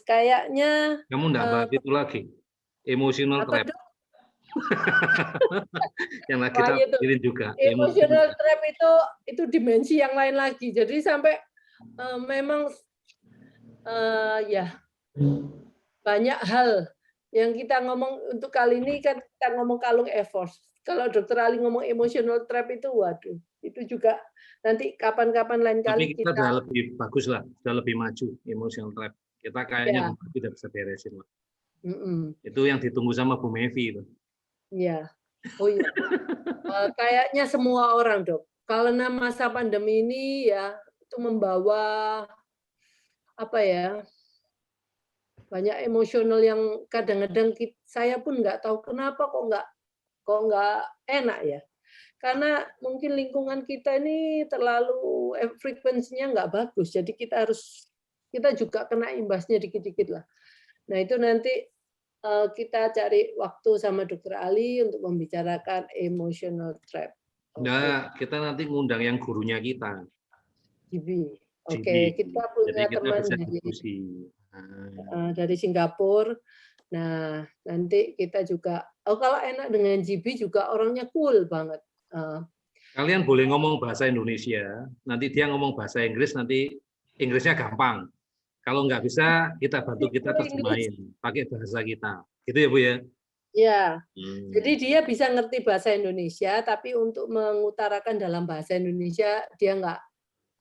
Kayaknya Kamu enggak bahas itu lagi, emotional apa trap. tuh? Yang lagi Wah, kita itu pikirin juga, emotional emotional trap. trap itu dimensi yang lain lagi. Jadi sampai, memang ya banyak hal yang kita ngomong untuk kali ini kan kita ngomong kalung EVOS. Kalau Dokter Ali ngomong emotional trap itu, waduh, itu juga nanti kapan-kapan lain Tapi kali kita kita udah lebih bagus lah, sudah lebih maju emotional trap. Kita kayaknya ya, bentar tidak bisa beresin lah. mhm, Itu yang ditunggu sama Bu Mevi itu. iya. Oh iya, kayaknya semua orang, Dok, karena masa pandemi ini ya, itu membawa apa ya, banyak emosional yang kadang-kadang saya pun nggak tahu kenapa kok nggak enak ya. Karena mungkin lingkungan kita ini terlalu frekuensinya nggak bagus, jadi kita juga kena imbasnya dikit-dikit lah. Nah itu nanti, kita cari waktu sama Dokter Ali untuk membicarakan emotional trap. Oke, Nah, kita nanti ngundang yang gurunya kita, GB. GB. Oke, kita Jadi punya kita teman bisa diskusi. dari Singapura. Nah, nanti kita juga kalau enak dengan GB juga orangnya cool banget, Kalian boleh ngomong bahasa Indonesia, nanti dia ngomong bahasa Inggris, nanti Inggrisnya gampang. Kalau nggak bisa, kita bantu kita full English. terjemahin, pakai bahasa kita. Gitu ya, Bu ya? Ya, jadi Hmm. dia bisa ngerti bahasa Indonesia, tapi untuk mengutarakan dalam bahasa Indonesia dia nggak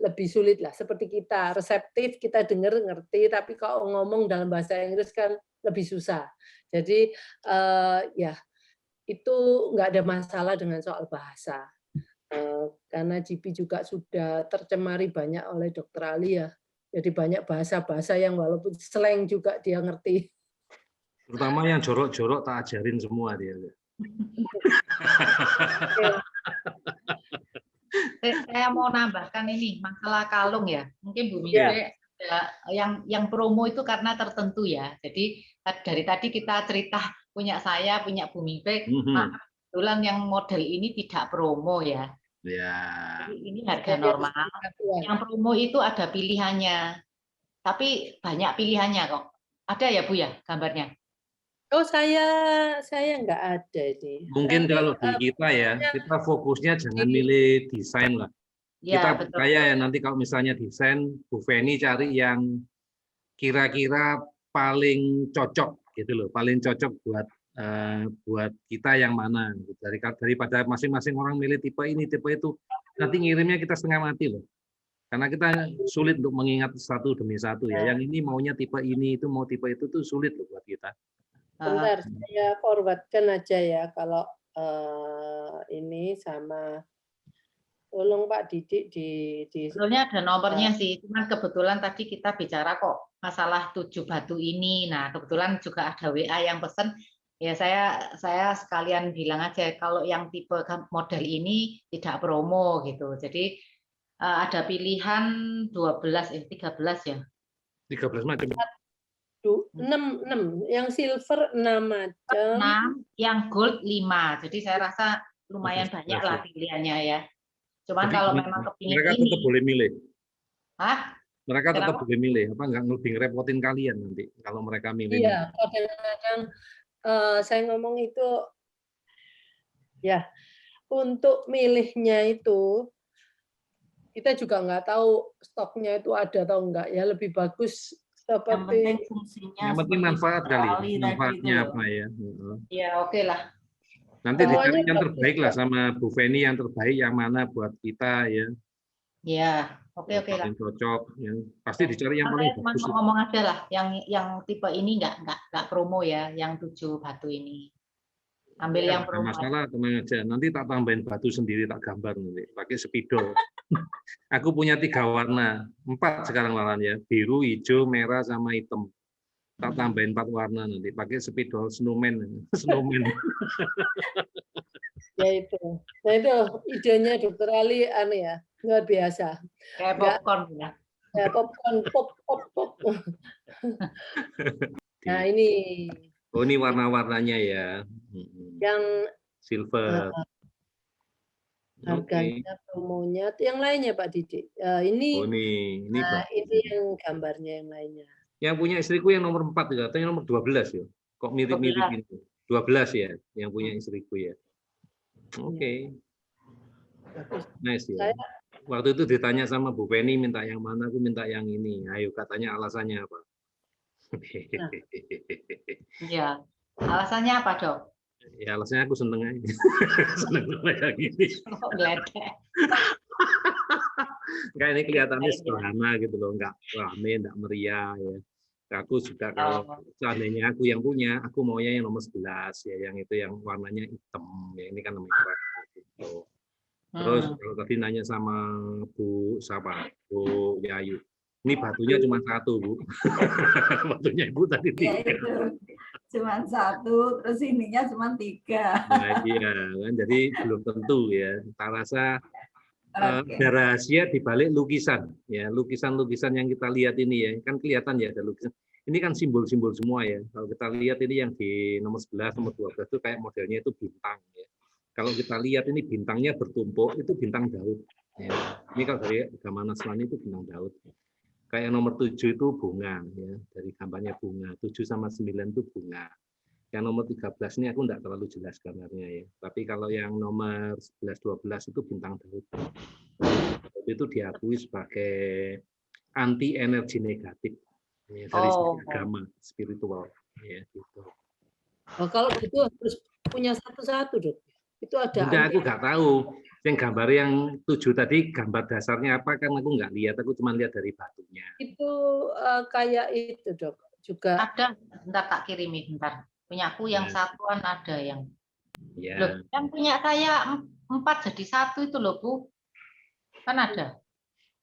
lebih sulit lah, seperti kita, reseptif, kita dengar, ngerti, tapi kalau ngomong dalam bahasa Inggris kan lebih susah. Jadi, ya itu nggak ada masalah dengan soal bahasa, karena GP juga sudah tercemari banyak oleh Dokter Ali ya, jadi banyak bahasa-bahasa yang walaupun slang juga dia ngerti. Terutama yang jorok-jorok tak ajarin semua dia. Oke, Saya mau nambahkan ini masalah kalung ya. Mungkin Bu ya, Mingge yang promo itu karena tertentu ya. Jadi dari tadi kita cerita punya saya, punya Bu Mingge, kebetulan yang model ini tidak promo ya. Ya. Jadi ini harga jadi harus normal. dilakukan. Yang promo itu ada pilihannya. Tapi banyak pilihannya kok. Ada ya Bu ya gambarnya? Oh saya nggak ada ini. Mungkin Nanti, kalau di kita ya, pokoknya kita fokusnya jangan di milih desain lah. Kita Ya, betul. percaya ya nanti kalau misalnya desain, Bu Feni cari yang kira-kira paling cocok gitu loh, paling cocok buat kita yang mana. Daripada masing-masing orang milih tipe ini, tipe itu, nanti ngirimnya kita setengah mati loh. Karena kita sulit untuk mengingat satu demi satu ya. Yang ini maunya tipe ini, itu mau tipe itu tuh sulit loh buat kita. bentar saya forward-kan aja ya kalau, ini sama tolong Pak Didik di Sebetulnya ada nomornya sih, cuman kebetulan tadi kita bicara kok masalah 7 batu ini. Nah, kebetulan juga ada WA yang pesen, ya saya sekalian bilang aja kalau yang tipe model ini tidak promo gitu. Jadi ada pilihan 13 ya. 13 macam. 6 yang silver 6 macam. 6, yang gold 5. Jadi saya rasa lumayan banyak lah pilihannya ya. Cuman Jadi kalau memang kepingin mereka ini, tetap boleh milih. Hah? Mereka tetap Kenapa? boleh milih, apa nggak lebih ngerepotin kalian nanti kalau mereka milih. Iya, kadang-kadang, saya ngomong itu ya, untuk milihnya itu, kita juga nggak tahu stoknya itu ada atau enggak ya, lebih bagus Yang penting seperti fungsinya Yang penting seperti manfaat Dokter kali, Ali tadi itu manfaatnya loh. apa ya. Ya oke lah. Nanti semuanya dicari yang bagus terbaik lah kok. sama Bu Feni, yang terbaik yang mana buat kita ya. Ya, oke Yang lah. paling cocok, yang pasti dicari yang paling Saya cuma bagus. mau ngomong aja lah, yang tipe ini nggak promo ya, yang 7 batu ini. Ambil Ya, yang nggak promo. masalah, tenang aja. Nanti tak tambahin batu sendiri, tak gambar nanti, pakai spidol. Aku punya 3 warna, 4 sekarang malahnya, biru, hijau, merah, sama hitam. Tak tambahin 4 warna nanti, pakai spidol snowman. Snowman. Ya itu. Nah itu idenya Dokter Ali aneh ya, luar biasa. Kayak Nggak popcorn ya. ya popcorn, pop. Nah ini Oh, ini warna-warnanya ya. yang Silver. Oke. harganya, promonya, yang lainnya Pak Didik. Oh, Ini ini nah bagus. ini yang gambarnya yang lainnya. Yang punya istriku yang nomor 4 ya, katanya nomor 12 ya. Kok mirip-mirip 12. ini? 12 ya, yang punya istriku ya. Oke. Bagus. Nice ya. Saya Waktu itu ditanya sama Bu Penny minta yang mana, aku minta yang ini. Ayo katanya alasannya apa? Ya. Alasannya apa, Dok? Ya alasannya aku seneng aja. Seneng sama yang ini. Oh, geledek. Kayak ini kelihatannya Baik, ya. sederhana gitu loh, nggak rame, nggak meriah ya. Aku juga kalau Oh. seandainya aku yang punya, aku maunya yang nomor 11 ya, yang itu yang warnanya hitam. Ya ini kan namanya merah gitu. Terus kalau tadi nanya sama Bu Yayu, ini batunya cuma satu, Bu. Batunya Ibu tadi Ya 3. itu cuma satu, terus ininya cuma 3. Nah, iya kan, jadi belum tentu ya. Kita rasa Oke. ada rahasia di balik lukisan, ya lukisan-lukisan yang kita lihat ini ya, kan kelihatan ya ada lukisan. Ini kan simbol-simbol semua ya. Kalau kita lihat ini yang di nomor 11, nomor 12 itu kayak modelnya itu bintang ya. Kalau kita lihat ini bintangnya bertumpuk, itu bintang Daud. Ya. Ini kalau dari agama Nasrani itu bintang Daud. Kayak nomor 7 itu bunga ya, dari gambarnya bunga. 7 sama 9 itu bunga. Yang nomor 13 ini aku enggak terlalu jelas gambarnya ya. Tapi kalau yang nomor 11 12 itu bintang Daud. Itu diakui sebagai anti energi negatif ya, dari sisi agama spiritual ya gitu. Oh, kalau gitu harus punya satu-satu, Dok. Itu ada Udah aku nggak tahu. Yang gambar yang 7 tadi gambar dasarnya apa kan aku nggak lihat, aku cuma lihat dari batunya. itu kayak itu, Dok. Juga Ada, bentar tak kirimi bentar. Punyaku yang Ya. satuan ada yang. Ya. Loh, yang punya saya 4 jadi 1 itu loh, Bu. Kan ada.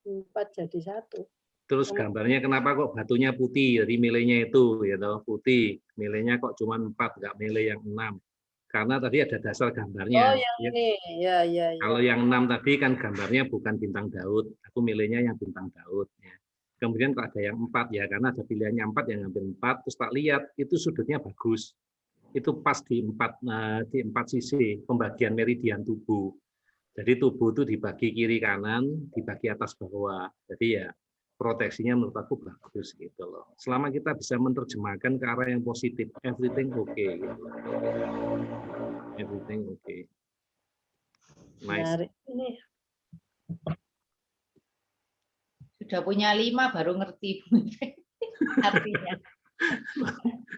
4 jadi 1. Terus gambarnya kenapa kok batunya putih? Jadi milihnya itu ya toh, putih. Milihnya kok cuma 4, nggak milih yang 6. Karena tadi ada dasar gambarnya. Oh, yang ya. ini. Ya. Kalau yang 6 tadi kan gambarnya bukan bintang Daud. Aku milihnya yang bintang Daud ya. Kemudian kalau ada yang 4 ya, karena ada pilihannya 4 yang ngambil 4, terus tak lihat itu sudutnya bagus. Itu pas di 4 sisi pembagian meridian tubuh. Jadi tubuh itu dibagi kiri kanan, dibagi atas bawah. Jadi ya proteksinya menurut aku bagus gitu loh. Selama kita bisa menerjemahkan ke arah yang positif, everything okay. Gitu. Everything okay. Nice. Menarik ini. Sudah punya 5 baru ngerti, Bu. Artinya.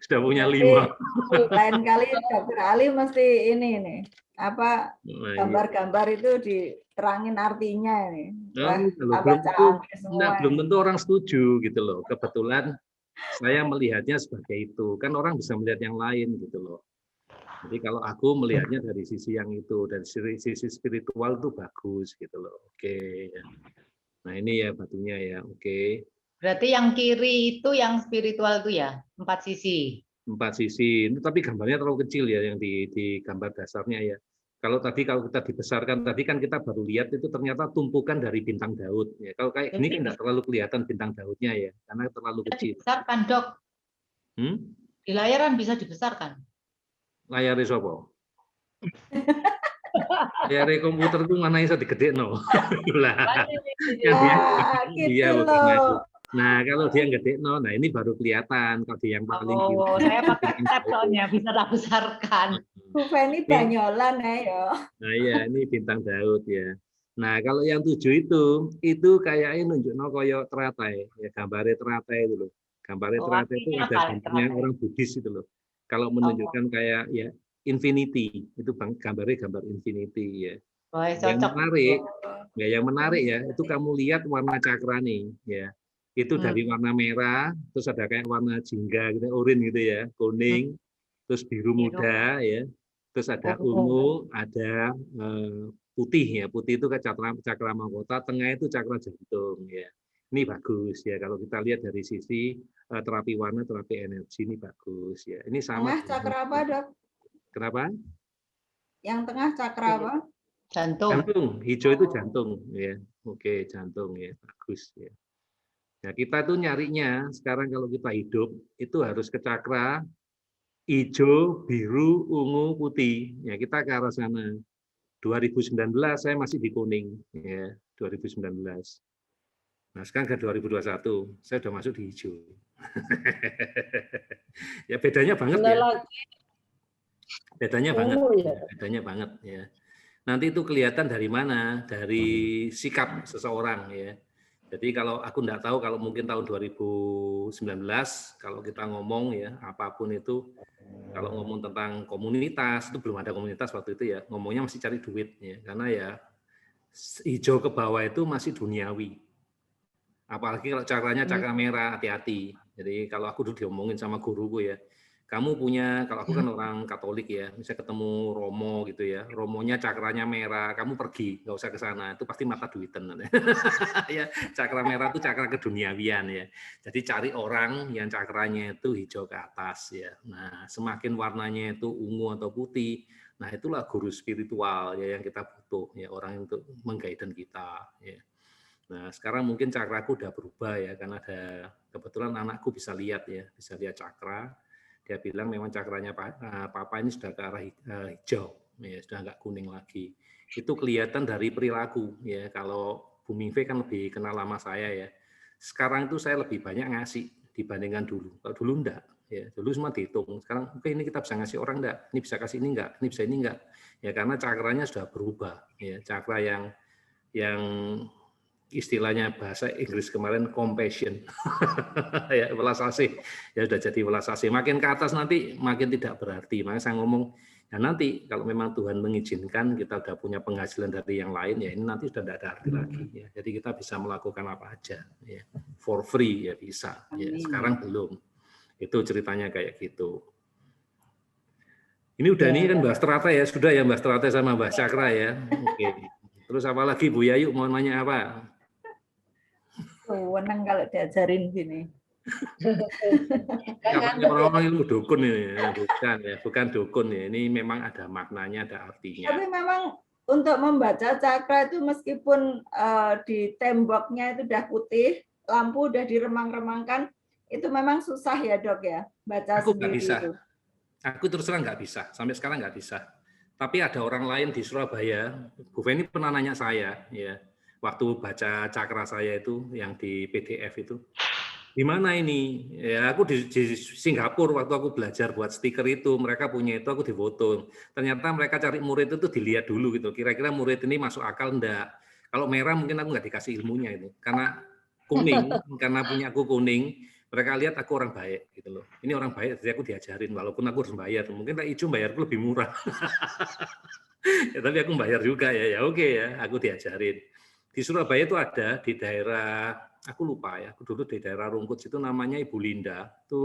Sudah punya Tapi 5. lain kali Dokter Ali mesti ini nih, apa gambar-gambar itu diterangin artinya ini. Wah, belum tentu orang setuju gitu loh. Kebetulan saya melihatnya sebagai itu. Kan orang bisa melihat yang lain gitu loh. Jadi kalau aku melihatnya dari sisi yang itu, dari sisi spiritual itu bagus gitu loh. Oke. Nah ini ya batunya ya. Oke. Berarti yang kiri itu yang spiritual itu ya, 4 sisi. 4 sisi. Ini tapi gambarnya terlalu kecil ya yang di gambar dasarnya ya. Kalau kita dibesarkan tadi kan kita baru lihat itu ternyata tumpukan dari bintang Daud. Ya, kalau kayak gini kan nggak terlalu kelihatan bintang Daudnya ya, karena terlalu kecil. Dibesarkan, Dok. Di layaran bisa dibesarkan. Layar sopo? Layar komputer itu mana bisa digedekno? Lah. Dia loh. Nah, kalau dia ngedekno, nah ini baru kelihatan kalau dia yang paling kiri. Oh, saya pakai tab soalnya bisa tak besarkan. Bu Feni banyolan ya. Nah, iya ini bintang Daud ya. Nah, kalau yang 7 itu kayaknya nunjukno koyo teratai, ya gambarnya teratai itu loh. Gambarnya teratai itu ada gambarnya orang Buddhis itu loh. Kalau menunjukkan kayak ya infinity, itu gambarnya gambar infinity ya. Oh, yang menarik ya, itu kamu lihat warna cakra nih ya. Itu dari warna merah, terus ada kayak warna jingga gitu, oranye gitu ya, kuning, terus biru muda ya. Terus ada ungu, ada putih ya. Putih itu ke cakra mahkota, tengah itu cakra jantung ya. Ini bagus ya kalau kita lihat dari sisi terapi warna, terapi energi ini bagus ya. Ini sama. Tengah cakra apa, Dok? Kenapa? Yang tengah cakra apa? Jantung. Jantung, hijau itu jantung ya. Oke, jantung ya, bagus ya. Nah, kita tuh nyarinya sekarang kalau kita hidup itu harus ke cakra hijau, biru, ungu, putih. Ya, kita ke arah sana. 2019 saya masih di kuning ya, 2019. Nah, sekarang ke 2021, saya sudah masuk di hijau. Ya bedanya banget Bentar ya. lagi. Bedanya banget. Oh, ya. Bedanya banget ya. Nanti itu kelihatan dari mana? Dari sikap seseorang ya. Jadi kalau aku enggak tahu kalau mungkin tahun 2019 kalau kita ngomong ya apapun itu kalau ngomong tentang komunitas itu belum ada komunitas waktu itu ya, ngomongnya masih cari duit ya. Karena ya hijau ke bawah itu masih duniawi. Apalagi kalau cakranya cakra merah, hati-hati. Jadi kalau aku dulu diomongin sama guruku ya, kamu punya, kalau aku kan orang Katolik ya, misalnya ketemu Romo gitu ya, Romonya cakranya merah, kamu pergi, nggak usah ke sana, itu pasti mata duitan. Ya, cakra merah itu cakra keduniawian ya. Jadi cari orang yang cakranya itu hijau ke atas ya. Nah, semakin warnanya itu ungu atau putih, nah itulah guru spiritual ya yang kita butuh ya, orang untuk mengguidance kita ya. Nah, sekarang mungkin cakraku udah berubah ya, karena ada kebetulan anakku bisa lihat ya, bisa lihat cakra. Dia bilang memang cakranya papa ini sudah ke arah hijau, ya, sudah nggak kuning lagi. Itu kelihatan dari perilaku ya. Kalau Bu Mingve kan lebih kenal lama saya ya. Sekarang itu saya lebih banyak ngasih dibandingkan dulu. Kalau dulu enggak, ya dulu semua dihitung. Sekarang oke, ini kita bisa ngasih orang enggak? Ini bisa kasih ini enggak? Ini bisa ini enggak? Ya karena cakranya sudah berubah. Ya cakra yang istilahnya bahasa Inggris kemarin compassion, ya welas asih, ya sudah jadi welas asih. Makin ke atas nanti makin tidak berarti. Makanya saya ngomong, ya nanti kalau memang Tuhan mengizinkan kita sudah punya penghasilan dari yang lain, ya ini nanti sudah tidak ada arti lagi. Ya. Jadi kita bisa melakukan apa aja, ya. For free ya bisa. Ya. Sekarang belum. Itu ceritanya kayak gitu. Ini udah ini kan Mbak Strata ya, sudah ya Mbak Strata sama Mbak Cakra ya. Oke. Terus apa lagi Bu Yayu mau nanya apa? Wenang kalau diajarin gini. Orang-orang itu dukun ini, bukan dukun ya. Ini memang ada maknanya, ada artinya. Tapi memang untuk membaca cakra itu meskipun di temboknya itu udah putih, lampu udah diremang-remangkan, itu memang susah ya Dok ya, baca aku sendiri nggak bisa. itu. Aku terus terang nggak bisa, sampai sekarang nggak bisa. Tapi ada orang lain di Surabaya, Bu Feni pernah nanya saya, ya. Waktu baca cakra saya itu yang di PDF itu, di mana ini? Ya aku di Singapura waktu aku belajar buat stiker itu, mereka punya itu, aku difoto. Ternyata mereka cari murid itu dilihat dulu gitu. Kira-kira murid ini masuk akal enggak? Kalau merah mungkin aku nggak dikasih ilmunya itu, karena kuning, karena punya aku kuning. Mereka lihat aku orang baik gitu loh. Ini orang baik, jadi aku diajarin walaupun aku harus bayar. Mungkin tak hijau bayarku lebih murah. Ya, tapi aku bayar juga ya. Ya oke ya, aku diajarin. Di Surabaya itu ada di daerah, aku lupa ya, aku dulu di daerah Rungkut itu namanya Ibu Linda. Itu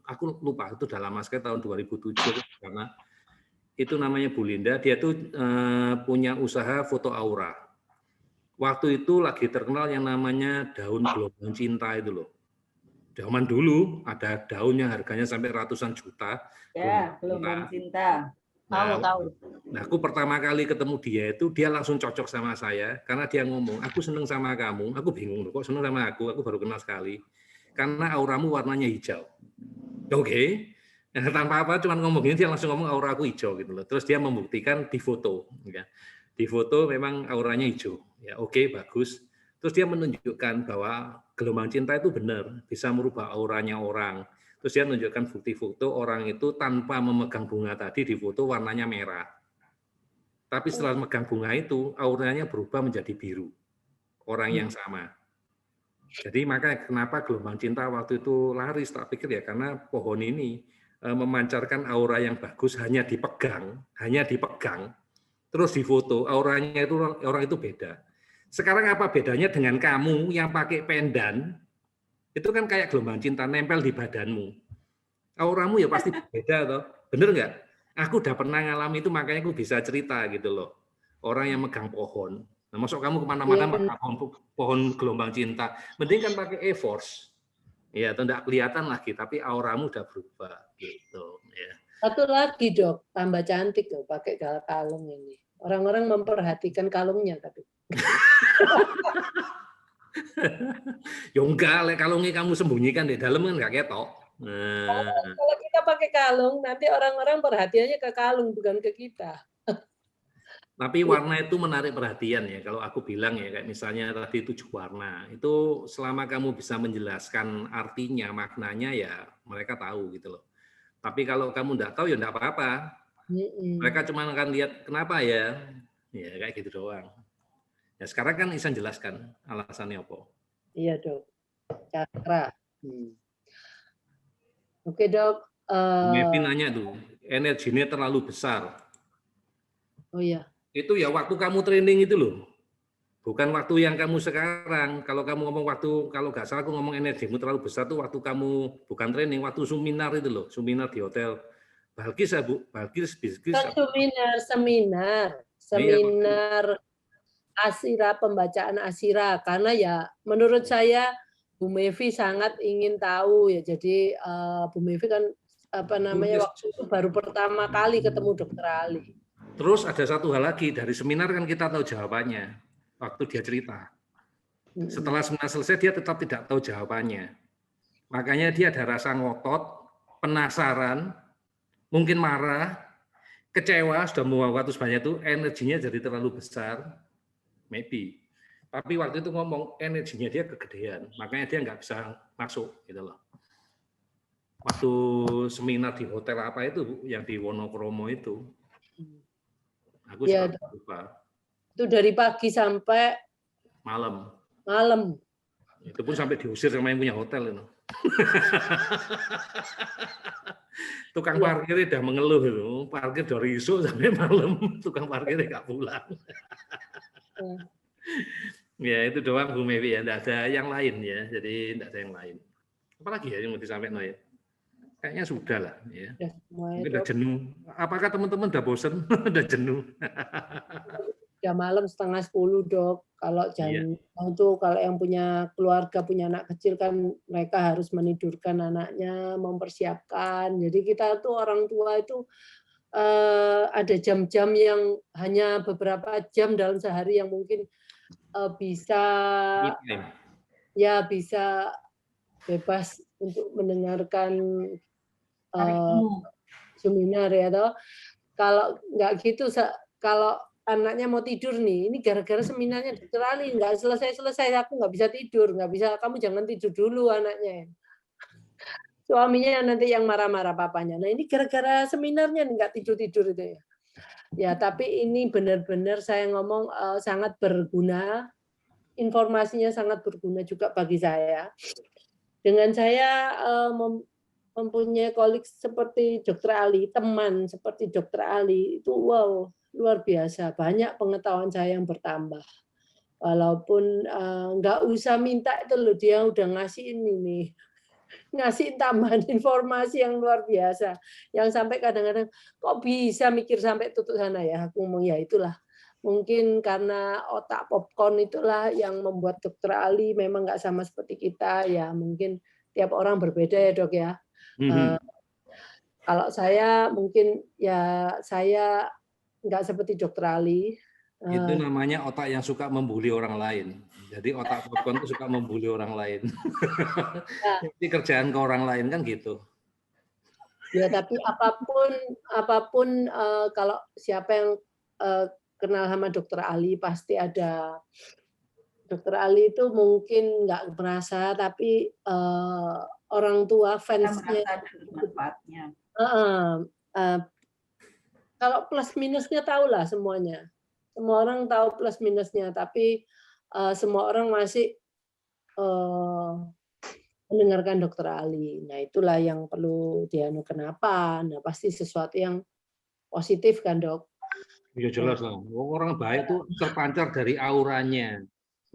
aku lupa, itu udah lama sekali tahun 2007 karena itu namanya Bu Linda, dia tuh punya usaha foto aura. Waktu itu lagi terkenal yang namanya daun gelombang cinta itu loh. Zaman dulu ada daun yang harganya sampai ratusan juta. Ya, gelombang cinta. Tahu. Nah, aku pertama kali ketemu dia langsung cocok sama saya karena dia ngomong, aku seneng sama kamu. Aku bingung loh, kok seneng sama aku baru kenal sekali. Karena auramu warnanya hijau. Oke. Nah, tanpa apa, cuma ngomong ini dia langsung ngomong aura aku hijau gitu loh. Terus dia membuktikan di foto. Ya. Di foto memang auranya hijau. Ya, oke, bagus. Terus dia menunjukkan bahwa gelombang cinta itu benar, bisa merubah auranya orang. Terus dia menunjukkan bukti foto orang itu tanpa memegang bunga tadi di foto warnanya merah. Tapi setelah memegang bunga itu, auranya berubah menjadi biru. Orang yang sama. Jadi makanya kenapa gelombang cinta waktu itu laris, tak pikir ya karena pohon ini memancarkan aura yang bagus hanya dipegang, terus difoto, auranya itu orang itu beda. Sekarang apa bedanya dengan kamu yang pakai pendan? Itu kan kayak gelombang cinta nempel di badanmu. Auramu ya pasti beda toh. Bener nggak? Aku udah pernah ngalami itu makanya aku bisa cerita gitu loh. Orang yang megang pohon. Nah, masuk kamu kemana-mana pakai pohon gelombang cinta. Mending kan pakai e-force. Ya, atau enggak kelihatan lagi, tapi auramu udah berubah gitu. Ya. Satu lagi Dok, tambah cantik loh pakai kalung ini. Orang-orang memperhatikan kalungnya tapi. Ya enggak, kalungnya kamu sembunyikan di dalam kan enggak ketok. Nah. Kalau kita pakai kalung, nanti orang-orang perhatiannya ke kalung bukan ke kita. Tapi warna itu menarik perhatian ya. Kalau aku bilang ya, kayak misalnya tadi 7 warna, itu selama kamu bisa menjelaskan artinya, maknanya ya mereka tahu gitu loh. Tapi kalau kamu nggak tahu ya nggak apa-apa. Mereka cuma akan lihat kenapa ya, kayak gitu doang. Ya sekarang kan Isan jelaskan alasannya apa. Iya dok, cakra. Oke dok. Mevi nanya tuh, energinya terlalu besar. Oh iya. Itu ya waktu kamu training itu loh. Bukan waktu yang kamu sekarang. Kalau kamu ngomong waktu, kalau nggak salah aku ngomong energimu terlalu besar tuh waktu kamu bukan training, waktu seminar itu loh, seminar di hotel. Balkis ya Bu, Balkis. Seminar Asira, pembacaan Asira. Karena ya menurut saya Bu Mevi sangat ingin tahu ya. Jadi Bu Mevi kan waktu itu baru pertama kali ketemu Dokter Ali. Terus ada satu hal lagi, dari seminar kan kita tahu jawabannya waktu dia cerita. Setelah seminar selesai dia tetap tidak tahu jawabannya. Makanya dia ada rasa ngotot, penasaran, mungkin marah, kecewa, sudah mau waktu sebanyak itu, energinya jadi terlalu besar, maybe. Tapi waktu itu ngomong energinya dia kegedean, makanya dia nggak bisa masuk gitu loh. Waktu seminar di hotel apa itu yang di Wonokromo itu, aku ya, lupa. Itu dari pagi sampai malam. Itu pun sampai diusir sama yang punya hotel itu. Tukang parkirnya udah mengeluh itu, parkir dari isu sampai malam, tukang parkirnya nggak pulang. Ya itu doang Bu Mevi ya, nggak ada yang lain ya, jadi nggak ada yang lain. Apalagi ya yang mau disampaikan ya? Kayaknya sudah lah ya. Mungkin udah jenuh. Apakah teman-teman udah bosen, udah jenuh? Udah malam 9:30 dok. Kalau jam itu kalau yang punya keluarga, punya anak kecil kan mereka harus menidurkan anaknya, mempersiapkan. Jadi kita tuh orang tua itu ada jam-jam yang hanya beberapa jam dalam sehari yang mungkin bisa bebas untuk mendengarkan seminar ya toh. Kalau nggak gitu, kalau anaknya mau tidur nih, ini gara-gara seminarnya Dokter Ali nggak selesai, aku nggak bisa tidur, nggak bisa, kamu jangan tidur dulu anaknya. Suaminya nanti yang marah-marah papanya. Nah ini gara-gara seminarnya nggak tidur-tidur itu ya. Ya tapi ini benar-benar saya ngomong sangat berguna, informasinya sangat berguna juga bagi saya. Dengan saya mempunyai kolik seperti Dokter Ali, teman seperti Dokter Ali, itu wow, luar biasa. Banyak pengetahuan saya yang bertambah. Walaupun nggak usah minta itu loh, dia udah ngasih ini, ngasih tambahan informasi yang luar biasa. Yang sampai kadang-kadang, kok bisa mikir sampai tutup sana ya? Aku ngomong ya itulah. Mungkin karena otak popcorn itulah yang membuat Dokter Ali memang nggak sama seperti kita. Ya mungkin tiap orang berbeda ya dok ya. Kalau saya mungkin ya saya nggak seperti Dokter Ali. Itu namanya otak yang suka membuli orang lain. Jadi otak popcorn itu suka membuli orang lain. Jadi kerjaan ke orang lain kan gitu. Ya tapi apapun kalau siapa yang kenal sama Dokter Ali pasti ada. Dokter Ali itu mungkin nggak merasa, tapi orang tua fansnya kalau plus minusnya tahulah semuanya. Semua orang tahu plus minusnya, tapi semua orang masih mendengarkan Dokter Ali. Nah itulah yang perlu dianu kenapa. Nah pasti sesuatu yang positif kan dok. Ya jelas lah. Orang baik itu terpancar dari auranya.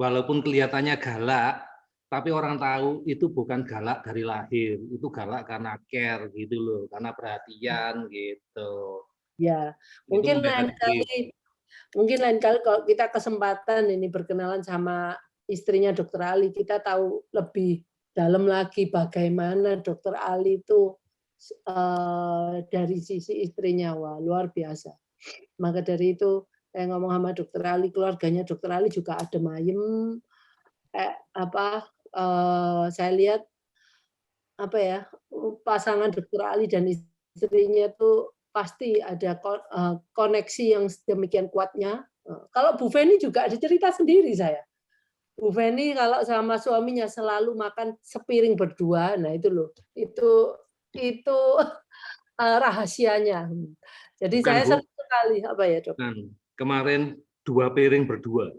Walaupun kelihatannya galak, tapi orang tahu itu bukan galak dari lahir, itu galak karena care gitu loh, karena perhatian gitu. Ya, mungkin lain kali kalau kita kesempatan ini berkenalan sama istrinya Dokter Ali, kita tahu lebih dalam lagi bagaimana Dokter Ali itu dari sisi istrinya, wah luar biasa. Maka dari itu saya ngomong sama Dokter Ali, keluarganya Dokter Ali juga adem ayem. Saya lihat pasangan Dokter Ali dan istrinya itu pasti ada koneksi yang demikian kuatnya. Kalau Bu Feni juga ada cerita sendiri saya. Bu Feni kalau sama suaminya selalu makan sepiring berdua, nah itu loh, itu rahasianya. Jadi Bukan, saya Bu. senang sekali, apa ya Dok? Nah, kemarin 2 piring berdua.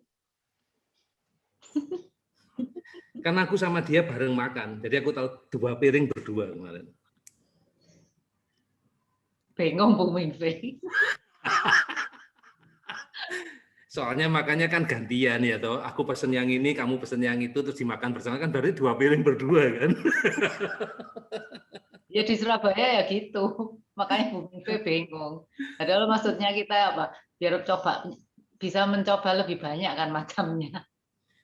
Kan aku sama dia bareng makan, jadi aku tahu 2 piring berdua kemarin. Bengong Bu Mingfei. Soalnya makannya kan gantian ya toh. Aku pesen yang ini, kamu pesen yang itu, terus dimakan bersama kan berarti 2 piring berdua kan. Ya di Surabaya ya gitu. Makanya Bu Mingfei bengong. Padahal maksudnya kita apa? Biar bisa mencoba lebih banyak kan macamnya.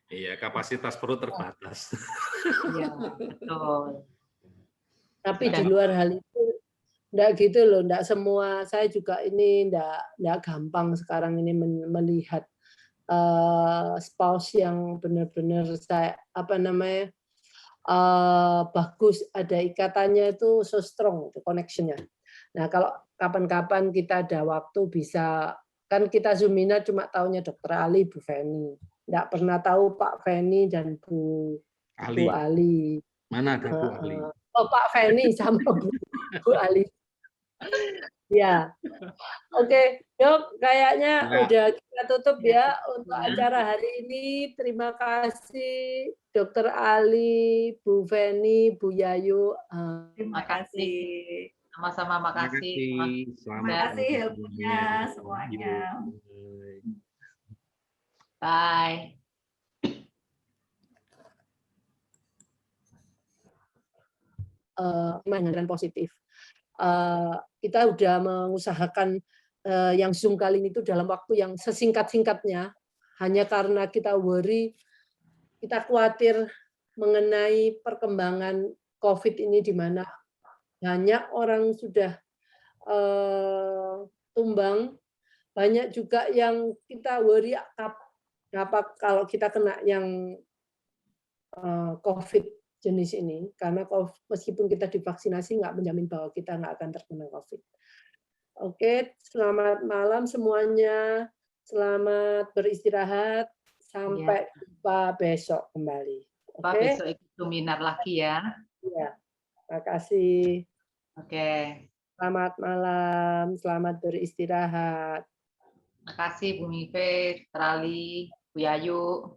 Iya, kapasitas perut terbatas. Iya, betul. Tapi di luar hal itu, enggak gitu loh, enggak semua. Saya juga ini enggak gampang sekarang ini melihat spouse yang benar-benar saya bagus, ada ikatannya itu so strong, itu connection-nya. Nah, kalau kapan-kapan kita ada waktu bisa, kan kita Zoom-ina cuma taunya Dokter Ali, Bu Feni. Enggak pernah tahu Pak Feni dan Bu Ali. Mana ada Bu Ali? Oh, Pak Feni sama Bu Ali. Ya. Oke, Dok, kayaknya udah kita tutup ya untuk acara hari ini. Terima kasih Dokter Ali, Bu Feni, Bu Yayu. Terima kasih. Sama-sama, makasih. Terima kasih ilmunya semuanya. Bye. Dengan positif. Kita udah mengusahakan yang Zoom kali ini itu dalam waktu yang sesingkat-singkatnya, hanya karena kita worry, kita khawatir mengenai perkembangan COVID ini di mana banyak orang sudah tumbang, banyak juga yang kita worry apa kalau kita kena yang COVID jenis ini, karena meskipun kita divaksinasi nggak menjamin bahwa kita nggak akan terkena COVID. Oke, selamat malam semuanya, selamat beristirahat, sampai jumpa besok kembali. Oke. Besok ikut seminar lagi ya. Iya, terima kasih. Oke. Selamat malam, selamat beristirahat. Terima kasih Bu Mingfei, Dr. Ali, Bu Yayu.